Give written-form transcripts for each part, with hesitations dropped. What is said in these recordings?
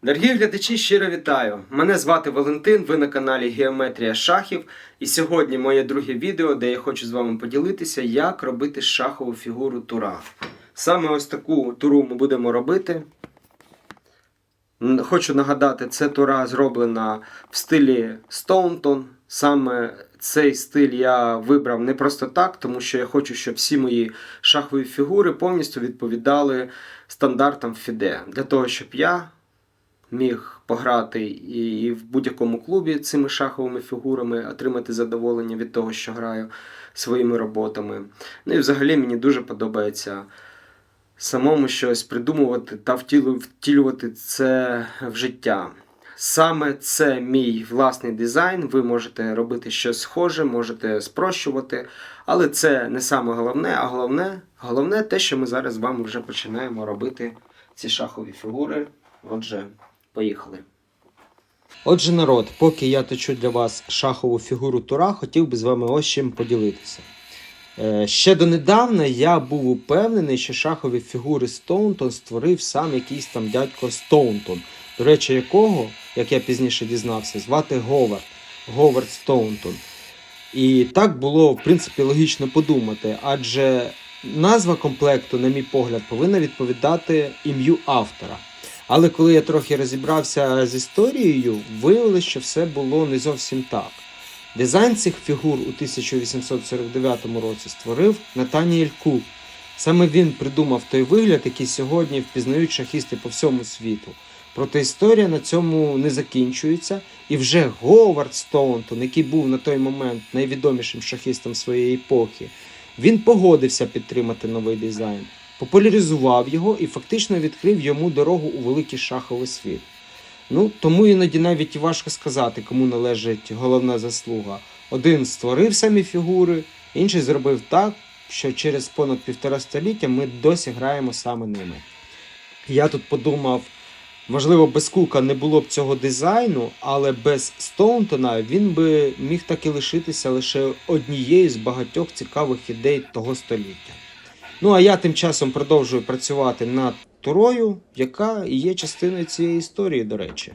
Дорогі глядачі, щиро вітаю! Мене звати Валентин, ви на каналі Геометрія шахів. І сьогодні моє друге відео, де я хочу з вами поділитися, як робити шахову фігуру тура. Саме ось таку туру ми будемо робити. Хочу нагадати, це тура зроблена в стилі Стоунтон. Саме цей стиль я вибрав не просто так, тому що я хочу, щоб всі мої шахові фігури повністю відповідали стандартам FIDE. Для того, щоб я міг пограти і в будь-якому клубі цими шаховими фігурами, отримати задоволення від того, що граю своїми роботами. Ну і взагалі мені дуже подобається самому щось придумувати та втілювати це в життя. Саме це мій власний дизайн, ви можете робити щось схоже, можете спрощувати, але це не саме головне, а головне те, що ми зараз з вами вже починаємо робити ці шахові фігури. Отже, поїхали. Отже, народ, поки я точу для вас шахову фігуру тура, хотів би з вами ось чим поділитися. Ще донедавна я був упевнений, що шахові фігури Стоунтон створив сам якийсь там дядько Стоунтон. До речі, якого, як я пізніше дізнався, звати Говард Стоунтон. І так було, в принципі, логічно подумати, адже назва комплекту, на мій погляд, повинна відповідати ім'ю автора. Але коли я трохи розібрався з історією, виявилось, що все було не зовсім так. Дизайн цих фігур у 1849 році створив Натаніель Кук. Саме він придумав той вигляд, який сьогодні впізнають шахісти по всьому світу. Проте історія на цьому не закінчується, і вже Говард Стоунтон, який був на той момент найвідомішим шахістом своєї епохи, він погодився підтримати новий дизайн, популяризував його і фактично відкрив йому дорогу у великий шаховий світ. Тому іноді навіть і важко сказати, кому належить головна заслуга. Один створив самі фігури, інший зробив так, що через понад 1,5 століття ми досі граємо саме ними. Я тут подумав, можливо, без Кука не було б цього дизайну, але без Стоунтона він би міг так і лишитися лише однією з багатьох цікавих ідей того століття. А я тим часом продовжую працювати над турою, яка і є частиною цієї історії, до речі.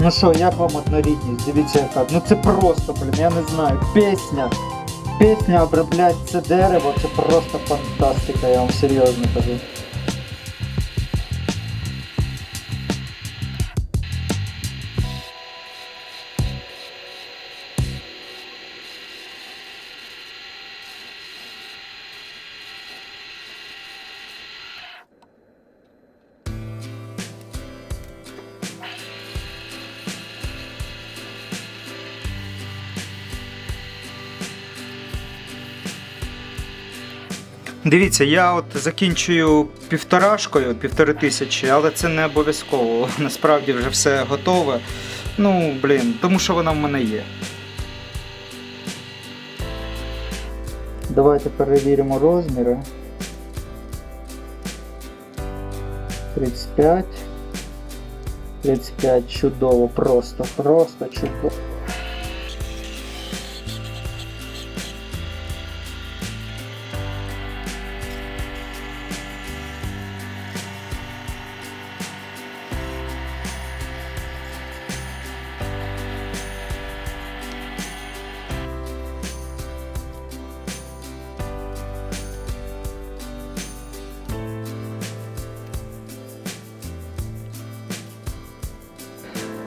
Ну що, як вам однорідність? Дивіться яка. Це просто, я не знаю, пісня оброблять це дерево, це просто фантастика, я вам серйозно кажу. Дивіться, я от закінчую 1500, але це не обов'язково. Насправді вже все готове. Ну, блін, тому що вона в мене є. Давайте перевіримо розміри. 35. 35, чудово, просто чудово.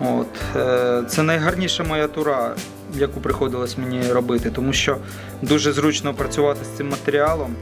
От, це найгарніша моя тура, яку приходилось мені робити, тому що дуже зручно працювати з цим матеріалом.